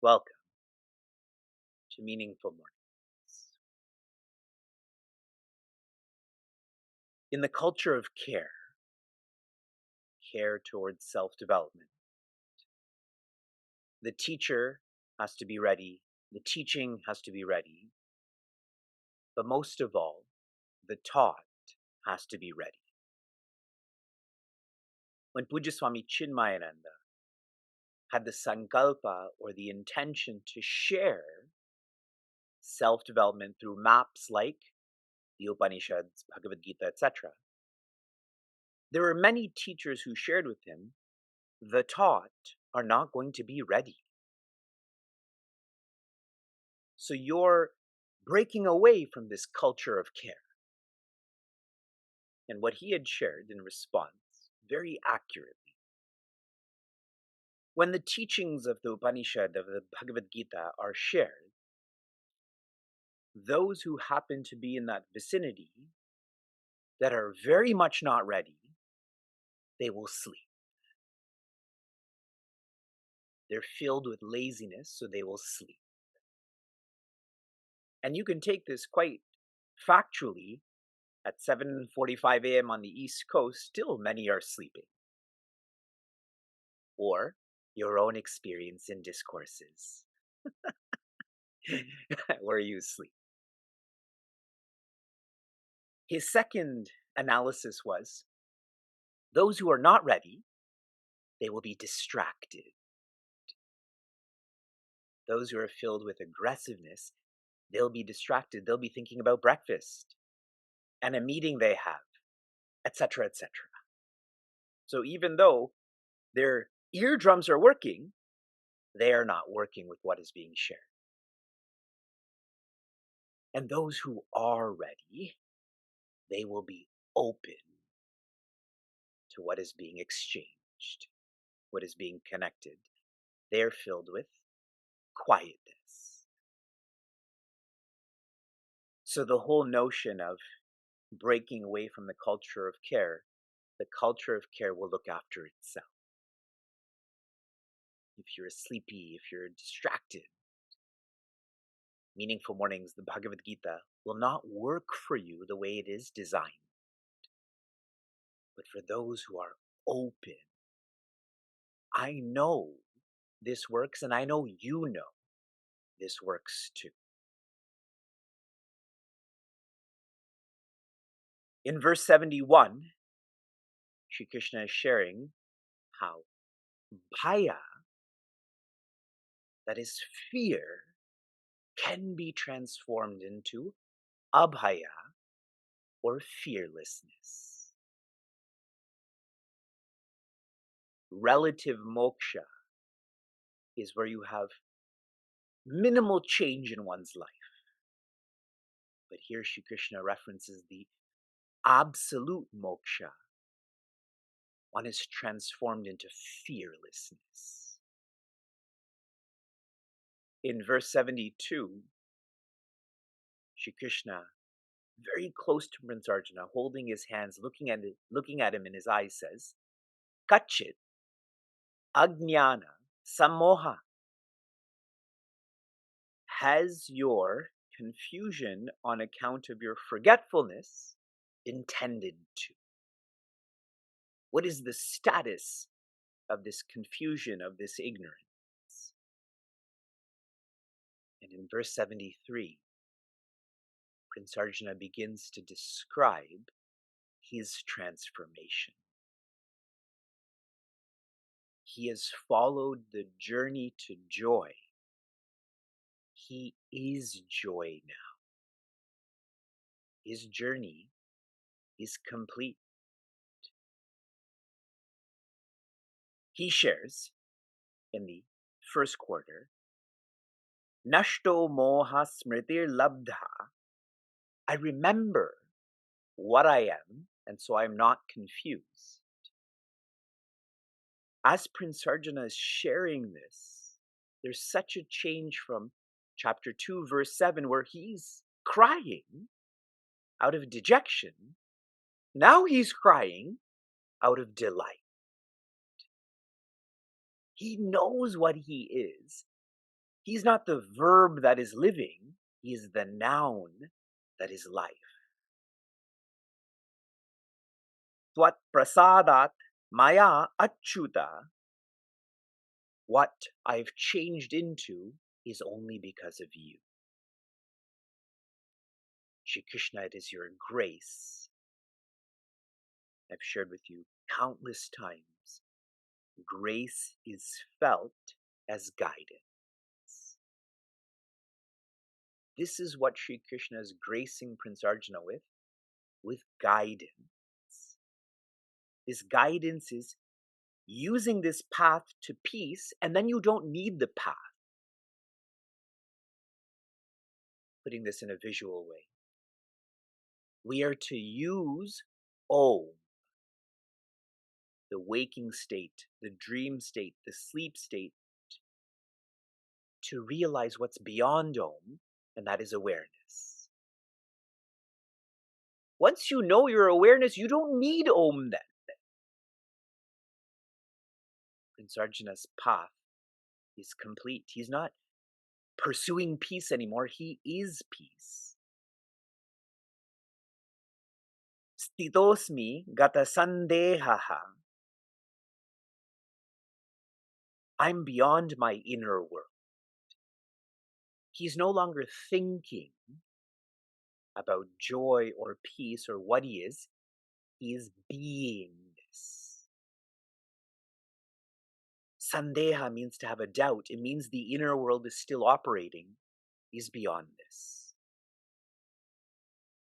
Welcome to Meaningful Mornings. In the culture of care towards self development, the teacher has to be ready, the teaching has to be ready, but most of all, the taught has to be ready. When Pujya Swami Chinmayananda had the sankalpa or the intention to share self development through maps like the Upanishads, Bhagavad Gita, etc., there were many teachers who shared with him the taught are not going to be ready. So you're breaking away from this culture of care. And what he had shared in response, very accurately, when the teachings of the Upanishad, of the Bhagavad Gita are shared, those who happen to be in that vicinity that are very much not ready, they will sleep. They're filled with laziness, so they will sleep. And you can take this quite factually. At 7:45 a.m. on the East Coast, still many are sleeping. Or your own experience in discourses where you sleep. His second analysis was those who are not ready, they will be distracted. Those who are filled with aggressiveness, they'll be distracted. They'll be thinking about breakfast and a meeting they have, etc., etc. So even though their eardrums are working, they are not working with what is being shared. And those who are ready, they will be open to what is being exchanged, what is being connected. They're filled with quietness. So the whole notion of breaking away from the culture of care, the culture of care will look after itself. If you're sleepy, if you're distracted, Meaningful Mornings, the Bhagavad Gita, will not work for you the way it is designed. But for those who are open, I know this works, and I know you know this works too. In verse 71, Shri Krishna is sharing how bhaya, that is fear, can be transformed into abhaya, or fearlessness. Relative moksha is where you have minimal change in one's life. But here Shri Krishna references the absolute moksha. One is transformed into fearlessness. In verse 72, Shri Krishna, very close to Prince Arjuna, holding his hands, looking at him in his eyes, says, Kachit ajnana samoha. Has your confusion on account of your forgetfulness intended to? What is the status of this confusion, of this ignorance? And in verse 73, Prince Arjuna begins to describe his transformation. He has followed the journey to joy. He is joy now. His journey is complete. He shares in the first quarter, Nashto moha smritir labdha. I remember what I am, and so I'm not confused. As Prince Arjuna is sharing this, there's such a change from chapter 2, verse 7, where he's crying out of dejection. Now he's crying out of delight. He knows what he is, He's not the verb that is living, he is the noun that is life. Tvat prasadat maya achyuta, what I've changed into is only because of you. Shri Krishna, it is your grace. I've shared with you countless times. Grace is felt as guidance. This is what Shri Krishna is gracing Prince Arjuna with guidance. This guidance is using this path to peace, and then you don't need the path. Putting this in a visual way. We are to use Om, the waking state, the dream state, the sleep state, to realize what's beyond Om, and that is awareness. Once you know your awareness, you don't need Om then. Prince Arjuna's path is complete. He's not pursuing peace anymore. He is peace. Stitosmi gata sandehaha. I'm beyond my inner world. He's no longer thinking about joy or peace or what he is. He is beingness. Sandeha means to have a doubt. It means the inner world is still operating. He's beyond this.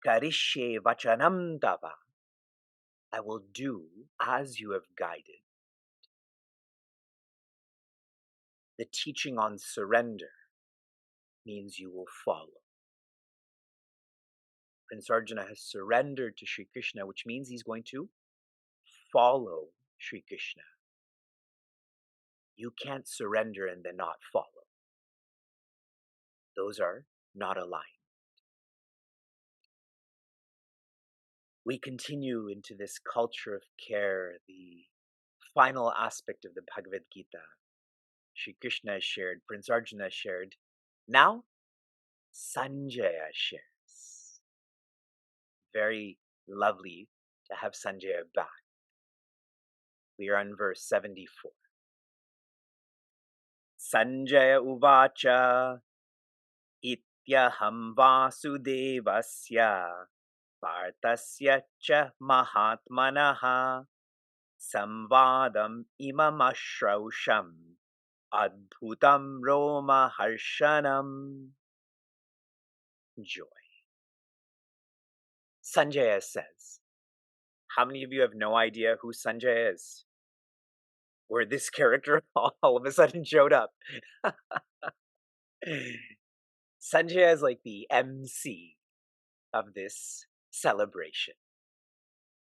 Karishe vachanam tava. I will do as you have guided. The teaching on surrender means you will follow. Prince Arjuna has surrendered to Sri Krishna, which means he's going to follow Sri Krishna. You can't surrender and then not follow. Those are not aligned. We continue into this culture of care, the final aspect of the Bhagavad Gita. Sri Krishna has shared, Prince Arjuna has shared. Now, Sanjaya shares. Very lovely to have Sanjaya back. We are on verse 74. Sanjaya uvacha ityaham vasudevasya partasya cha mahatmanaha samvadam imamashausham adbhutam roma harshanam. Joy. Sanjaya says, how many of you have no idea who Sanjaya is? Where this character all of a sudden showed up. Sanjaya is like the MC of this celebration.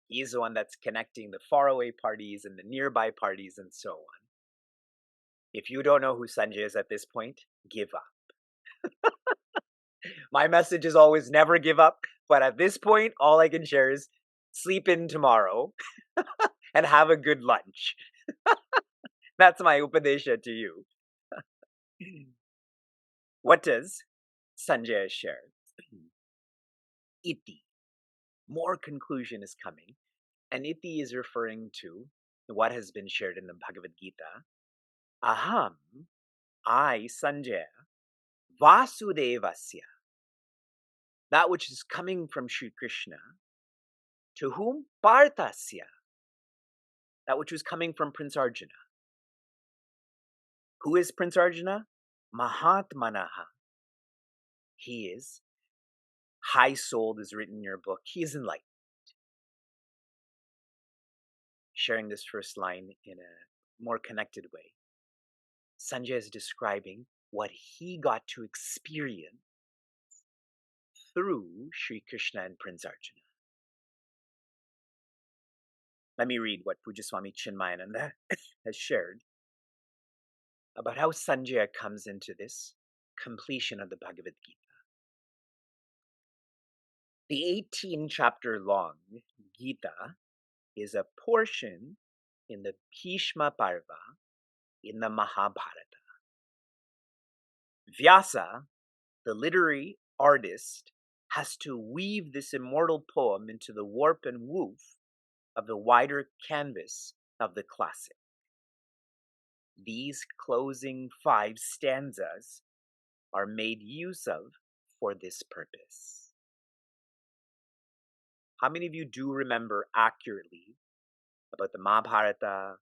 He's the one that's connecting the faraway parties and the nearby parties and so on. If you don't know who Sanjay is at this point, give up. My message is always never give up, but at this point, all I can share is sleep in tomorrow and have a good lunch. That's my upadesha to you. What does Sanjay share? Iti. More conclusion is coming. And iti is referring to what has been shared in the Bhagavad Gita. Aham, I, Sanjaya, Vasudevasya, that which is coming from Sri Krishna, to whom? Parthasya, that which was coming from Prince Arjuna. Who is Prince Arjuna? Mahatmanaha. He is high-souled, is written in your book. He is enlightened. Sharing this first line in a more connected way. Sanjay is describing what he got to experience through Sri Krishna and Prince Arjuna. Let me read what Pujaswami Chinmayananda has shared about how Sanjaya comes into this completion of the Bhagavad Gita. The 18-chapter long Gita is a portion in the Bhishma Parva in the Mahabharata. Vyasa, the literary artist, has to weave this immortal poem into the warp and woof of the wider canvas of the classic. These closing 5 stanzas are made use of for this purpose. How many of you do remember accurately about the Mahabharata,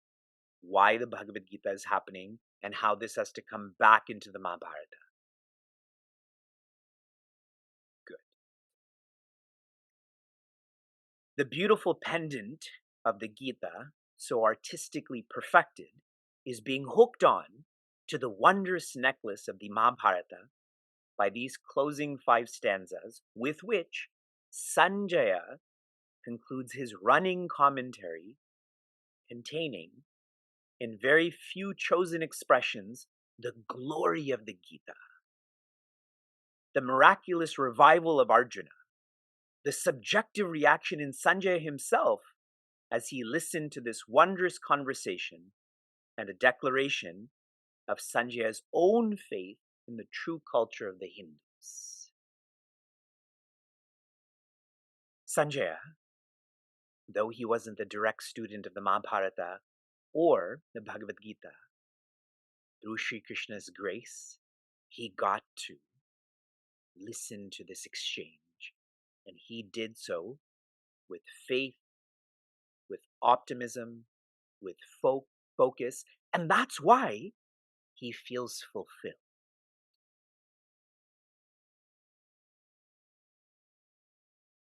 why the Bhagavad Gita is happening, and how this has to come back into the Mahabharata? Good. The beautiful pendant of the Gita, so artistically perfected, is being hooked on to the wondrous necklace of the Mahabharata by these closing 5 stanzas, with which Sanjaya concludes his running commentary containing, in very few chosen expressions, the glory of the Gita, the miraculous revival of Arjuna, the subjective reaction in Sanjaya himself as he listened to this wondrous conversation, and a declaration of Sanjaya's own faith in the true culture of the Hindus. Sanjaya, though he wasn't the direct student of the Mahabharata or the Bhagavad Gita, through Sri Krishna's grace, he got to listen to this exchange, and he did so with faith, with optimism, with focus, and that's why he feels fulfilled.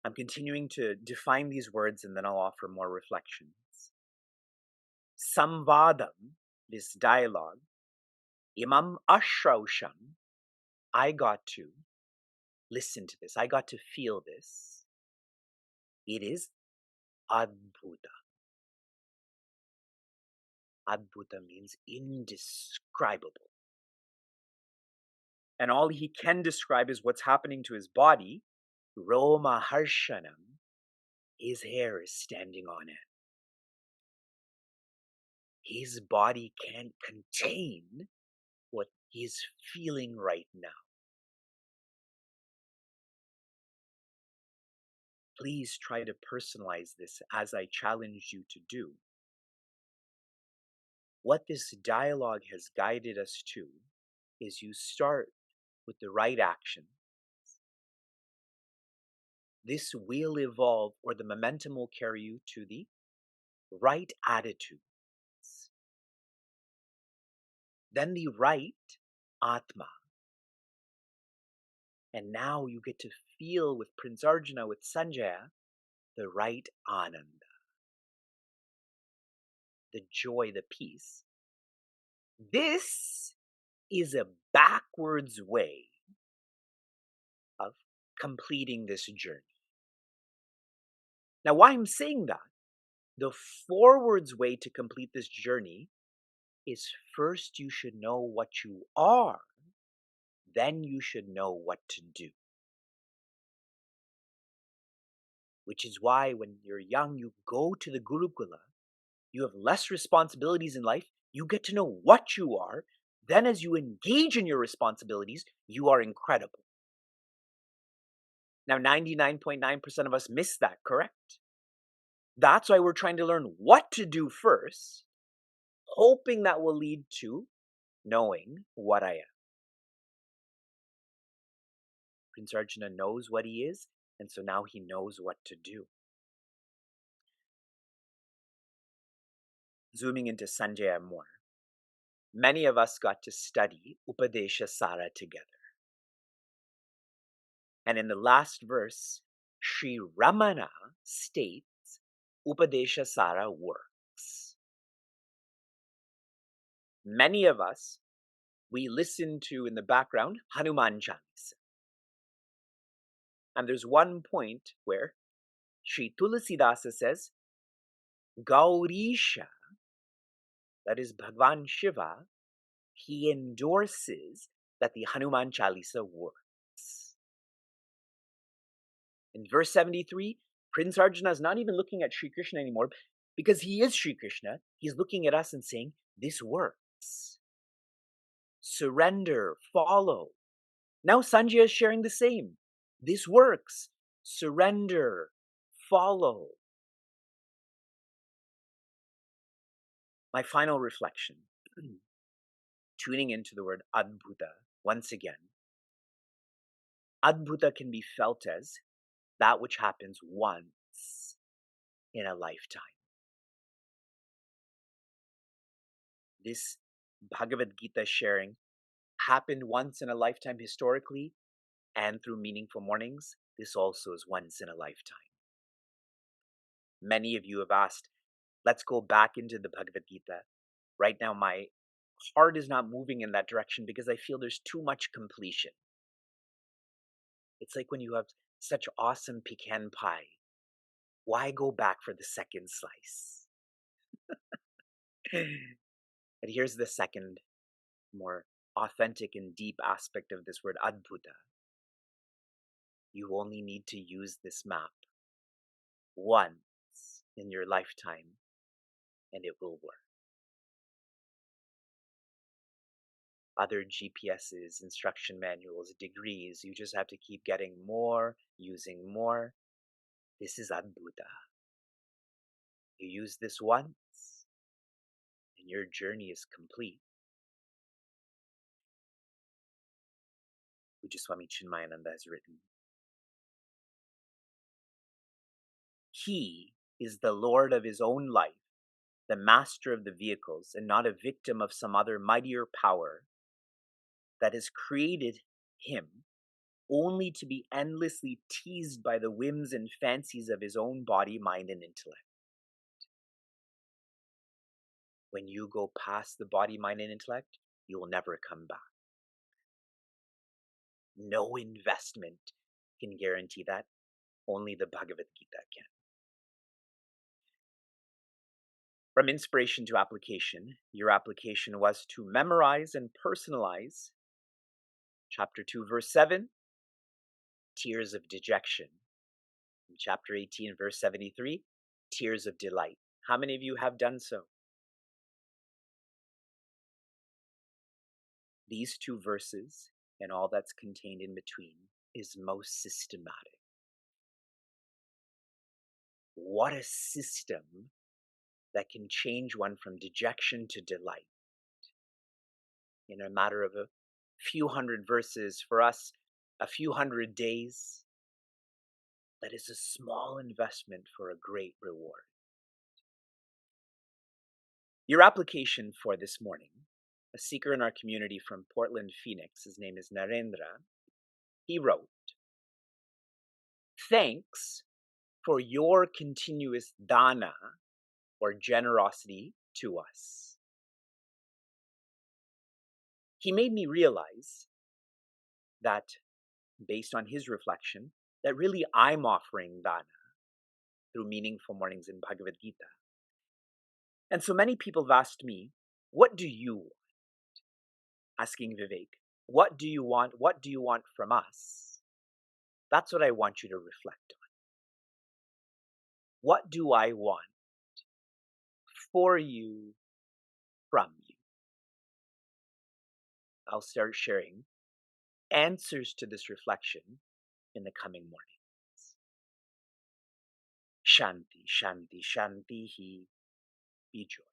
I'm continuing to define these words and then I'll offer more reflections. Samvadam, this dialogue, imam ashrausham, I got to listen to this, I got to feel this. It is adbhuta. Adbhuta means indescribable. And all he can describe is what's happening to his body. Roma harshanam, his hair is standing on end. His body can't contain what he's feeling right now. Please try to personalize this as I challenge you to do. What this dialogue has guided us to is you start with the right action. This will evolve, or the momentum will carry you to the right attitudes. Then the right Atma. And now you get to feel with Prince Arjuna, with Sanjaya, the right Ananda. The joy, the peace. This is a backwards way of completing this journey. Now, why I'm saying that, the forwards way to complete this journey is first you should know what you are, then you should know what to do. Which is why when you're young, you go to the Gurukula, you have less responsibilities in life, you get to know what you are, then as you engage in your responsibilities, you are incredible. Now, 99.9% of us miss that, correct? That's why we're trying to learn what to do first, hoping that will lead to knowing what I am. Prince Arjuna knows what he is, and so now he knows what to do. Zooming into Sanjaya more, many of us got to study Upadesha Sara together. And in the last verse, Sri Ramana states Upadesha Sara works. Many of us, we listen to in the background Hanuman Chalisa. And there's one point where Sri Tulasidasa says, Gaurisha, that is Bhagwan Shiva, he endorses that the Hanuman Chalisa works. In verse 73, Prince Arjuna is not even looking at Sri Krishna anymore because he is Sri Krishna. He's looking at us and saying, this works. surrender, follow. Now Sanjaya is sharing the same. This works. Surrender, follow. My final reflection, tuning into the word Adbhuta once again. Adbhuta can be felt as that which happens once in a lifetime. This Bhagavad Gita sharing happened once in a lifetime historically, and through meaningful mornings, this also is once in a lifetime. Many of you have asked, let's go back into the Bhagavad Gita. Right now, my heart is not moving in that direction because I feel there's too much completion. It's like when you have such awesome pecan pie. Why go back for the second slice? And here's the second, more authentic and deep aspect of this word, Adbhuta. You only need to use this map once in your lifetime, and it will work. Other GPSs, instruction manuals, degrees, you just have to keep getting more, using more. This is Adbhuta. You use this once, and your journey is complete. Pujya Swami Chinmayananda has written, he is the Lord of his own life, the master of the vehicles, and not a victim of some other mightier power that has created him only to be endlessly teased by the whims and fancies of his own body, mind, and intellect. When you go past the body, mind, and intellect, you will never come back. No investment can guarantee that. Only the Bhagavad Gita can. From inspiration to application, your application was to memorize and personalize chapter 2, verse 7, tears of dejection. In chapter 18, verse 73, tears of delight. How many of you have done so? These two verses and all that's contained in between is most systematic. What a system that can change one from dejection to delight. In a matter of a few hundred verses, for us, a few hundred days, that is a small investment for a great reward. Your application for this morning, a seeker in our community from Portland, Phoenix, his name is Narendra, he wrote, thanks for your continuous dana, or generosity, to us. He made me realize that, based on his reflection, that really I'm offering dana through meaningful mornings in Bhagavad Gita. And so many people have asked me, what do you want? Asking Vivek, what do you want? What do you want from us? That's what I want you to reflect on. What do I want for you, from you? I'll start sharing answers to this reflection in the coming mornings. Shanti, Shanti, Shanti, be joy.